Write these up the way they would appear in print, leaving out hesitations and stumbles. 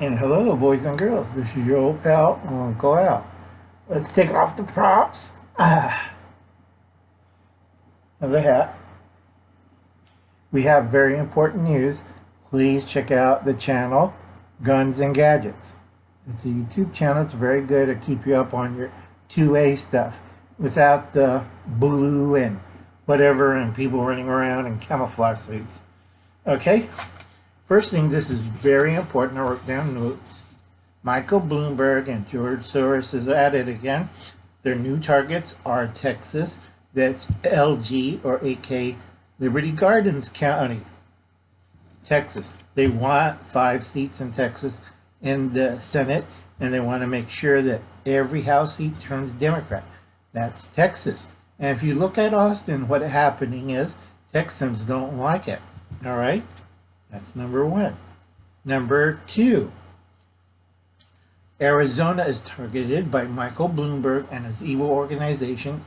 And hello, boys and girls. This is your old pal, Uncle Al. Let's take off the props of the hat. We have very important news. Please check out the channel, Guns and Gadgets. It's a YouTube channel. It's very good to keep you up on your 2A stuff without the blue and whatever and people running around in camouflage suits. Okay? First thing, this is very important. I wrote down notes. Michael Bloomberg and George Soros is at it again. Their new targets are Texas, that's LG or AK, Liberty Gardens County, Texas. They want 5 seats in Texas in the Senate, and they want to make sure that every House seat turns Democrat. That's Texas. And if you look at Austin, what happening is Texans don't like it. All right? That's number one. Number two, Arizona is targeted by Michael Bloomberg and his evil organization.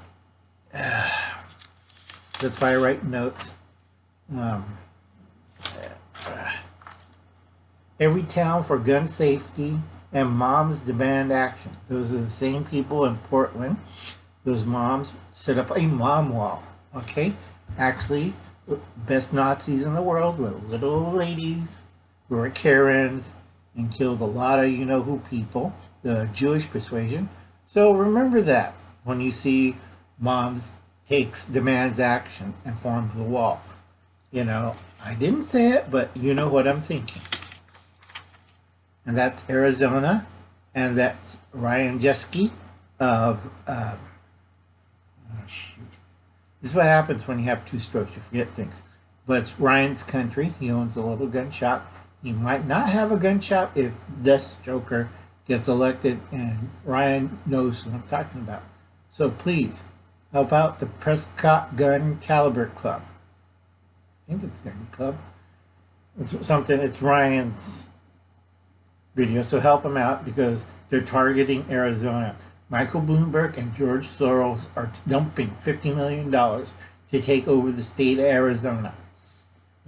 That's why I write notes. Every town for gun safety and moms demand action. Those are the same people in Portland. Those moms set up a mom wall. Okay? Actually, best Nazis in the world were little ladies who were Karens and killed a lot of you-know-who people, the Jewish persuasion. So remember that when you see moms demands action and forms a wall. You know, I didn't say it, but you know what I'm thinking. And that's Arizona, and that's Ryan Jeske of, this is what happens when you have 2 strokes, you forget things. But it's Ryan's country. He owns a little gun shop. He might not have a gun shop if Death Joker gets elected, and Ryan knows what I'm talking about. So please, help out the Prescott Gun Caliber Club. I think it's Gun Club. It's something, it's Ryan's video, so help him out because they're targeting Arizona. Michael Bloomberg and George Soros are dumping $50 million to take over the state of Arizona.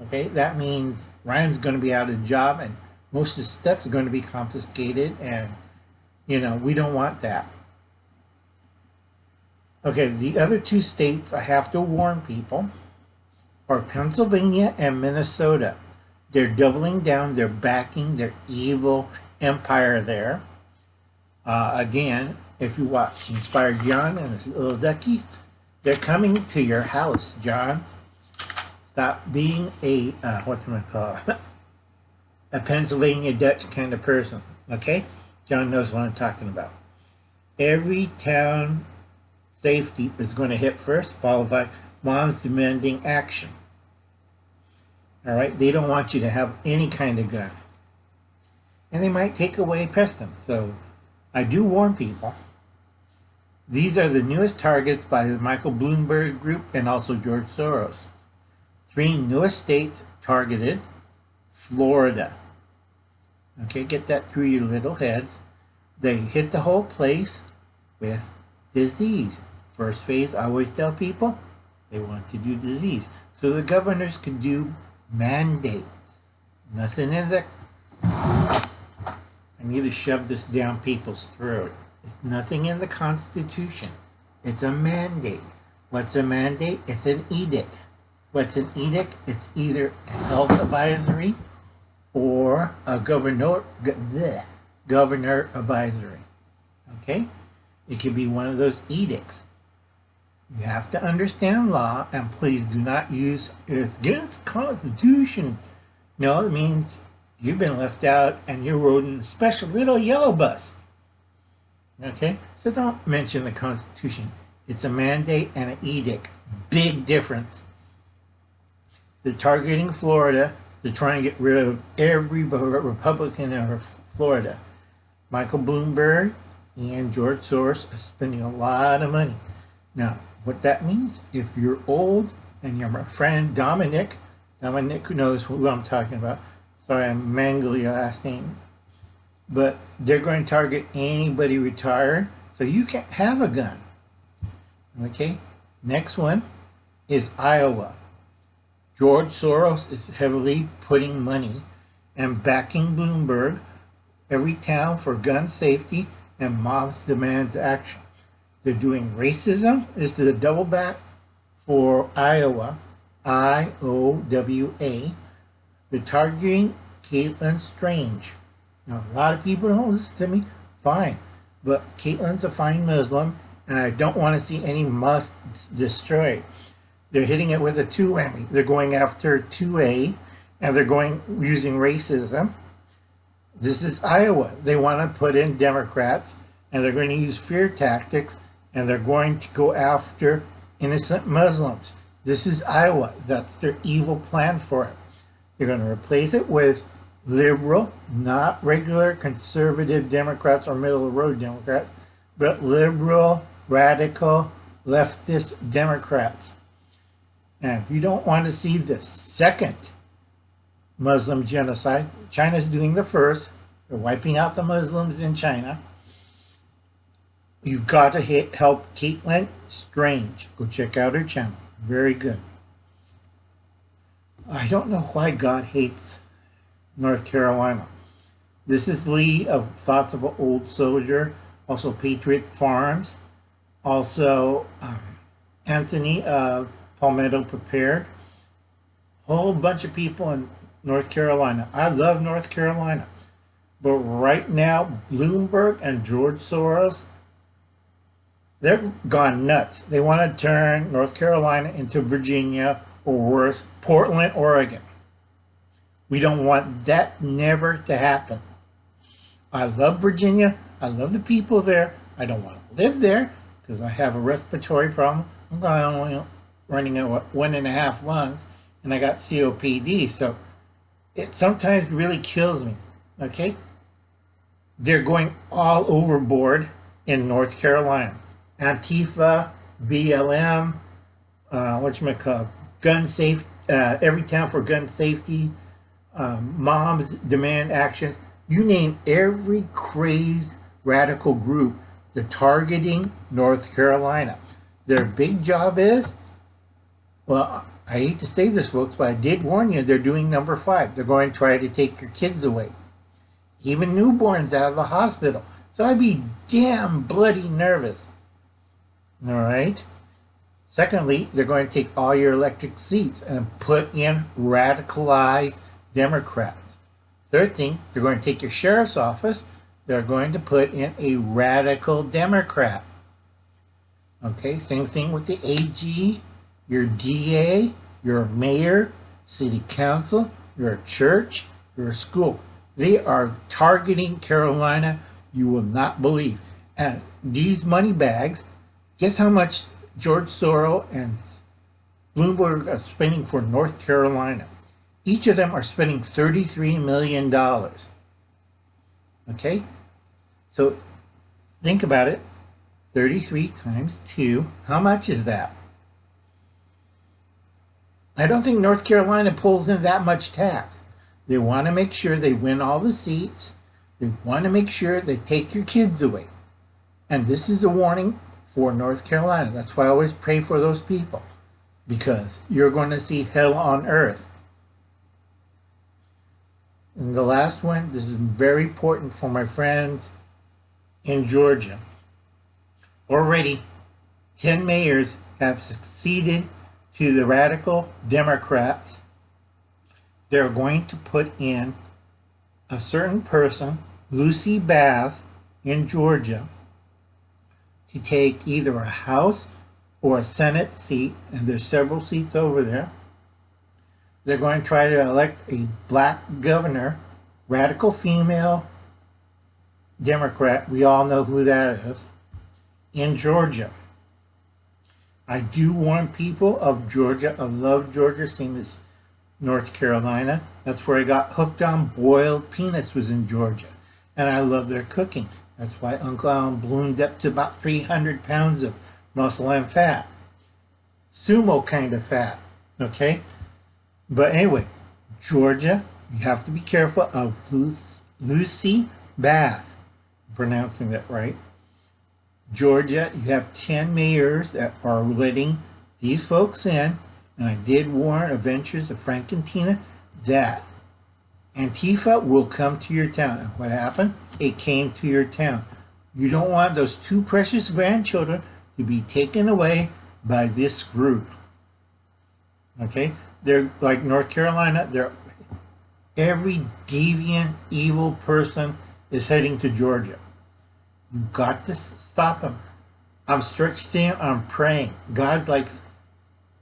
Okay, that means Ryan's going to be out of a job and most of his stuff is going to be confiscated, and you know, we don't want that. Okay, the other 2 states I have to warn people are Pennsylvania and Minnesota. They're doubling down, they're backing their evil empire there. Again, if you watch Inspired John and his little duckies, they're coming to your house, John. Stop being a, a Pennsylvania Dutch kind of person, okay? John knows what I'm talking about. Every town safety is going to hit first, followed by moms demanding action. All right, they don't want you to have any kind of gun. And they might take away Preston. So I do warn people. These are the newest targets by the Michael Bloomberg group and also George Soros. 3 newest states targeted. Florida. Okay, get that through your little heads. They hit the whole place with disease. First phase, I always tell people, they want to do disease. So the governors can do mandates. Nothing in the... I need to shove this down people's throat. It's nothing in the Constitution. It's a mandate. What's a mandate? It's an edict. What's an edict? It's either a health advisory or a governor advisory. Okay? It could be one of those edicts. You have to understand law, and please do not use it's against the Constitution. No, it means you've been left out and you're rode in a special little yellow bus. Okay? So don't mention the Constitution. It's a mandate and an edict. Big difference. They're targeting Florida. They're trying to get rid of every Republican in Florida. Michael Bloomberg and George Soros are spending a lot of money. Now, what that means, if you're old and you're my friend Dominic knows who I'm talking about. Sorry, I'm mangling your last name. But they're going to target anybody retired, so you can't have a gun. Okay? Next one is Iowa. George Soros is heavily putting money and backing Bloomberg every town for gun safety, and moms demands action. They're doing racism. This is a double back for Iowa, IOWA. They're targeting Caitlin Strange. Now, a lot of people don't listen to me. Fine. But Caitlin's a fine Muslim, and I don't want to see any mosques destroyed. They're hitting it with a two whammy. They're going after 2A, and they're going using racism. This is Iowa. They want to put in Democrats, and they're going to use fear tactics, and they're going to go after innocent Muslims. This is Iowa. That's their evil plan for it. They're going to replace it with liberal, not regular conservative Democrats or middle of the road Democrats, but liberal, radical, leftist Democrats. And if you don't want to see the second Muslim genocide, China's doing the first. They're wiping out the Muslims in China. You've got to help Caitlin Strange. Go check out her channel. Very good. I don't know why God hates North Carolina. This is Lee of Thoughts of an Old Soldier, also Patriot Farms, also Anthony of Palmetto Prepared. Whole bunch of people in North Carolina. I love North Carolina. But right now, Bloomberg and George Soros, they're gone nuts. They want to turn North Carolina into Virginia, or worse, Portland, Oregon. We don't want that never to happen. I love Virginia. I love the people there. I don't want to live there because I have a respiratory problem. I'm only running at 1.5 lungs, and I got COPD. So it sometimes really kills me. Okay? They're going all overboard in North Carolina. AntiFa, BLM, gun safe, every town for gun safety, moms demand action. You name every crazed radical group, they're targeting North Carolina. Their big job is, well, I hate to say this, folks, but I did warn you, they're doing number 5. They're going to try to take your kids away. Even newborns out of the hospital. So I'd be damn bloody nervous. All right? Secondly, they're going to take all your electric seats and put in radicalized Democrats. Third thing, they're going to take your sheriff's office. They're going to put in a radical Democrat. Okay, same thing with the AG, your DA, your mayor, city council, your church, your school. They are targeting Carolina, you will not believe. And these money bags, guess how much George Soros and Bloomberg are spending for North Carolina? Each of them are spending $33 million. Okay? So think about it. 33 times 2. How much is that? I don't think North Carolina pulls in that much tax. They want to make sure they win all the seats. They want to make sure they take your kids away. And this is a warning for North Carolina. That's why I always pray for those people. Because you're going to see hell on earth. And the last one, this is very important for my friends in Georgia. Already, 10 mayors have succeeded to the radical Democrats. They're going to put in a certain person, Lucy Bath, in Georgia, to take either a House or a Senate seat, and there's several seats over there. They're going to try to elect a black governor, radical female Democrat. We all know who that is. In Georgia. I do warn people of Georgia. I love Georgia, same as North Carolina. That's where I got hooked on boiled peanuts, was in Georgia. And I love their cooking. That's why Uncle Alan ballooned up to about 300 pounds of muscle and fat. Sumo kind of fat. Okay? But anyway, Georgia, you have to be careful of Lucy Bath. I'm pronouncing that right. Georgia, you have 10 mayors that are letting these folks in. And I did warn Adventures of Frank and Tina that Antifa will come to your town. And what happened? It came to your town. You don't want those two precious grandchildren to be taken away by this group. Okay? They're like North Carolina. Every deviant, evil person is heading to Georgia. You've got to stop them. I'm stretched in. I'm praying. God's like,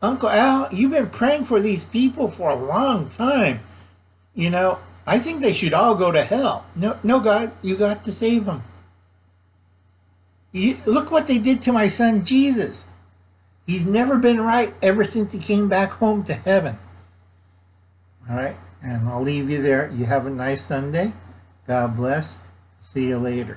Uncle Al, you've been praying for these people for a long time. You know, I think they should all go to hell. No, God, you got to save them. Look what they did to my son Jesus. He's never been right ever since he came back home to heaven. All right, and I'll leave you there. You have a nice Sunday. God bless. See you later.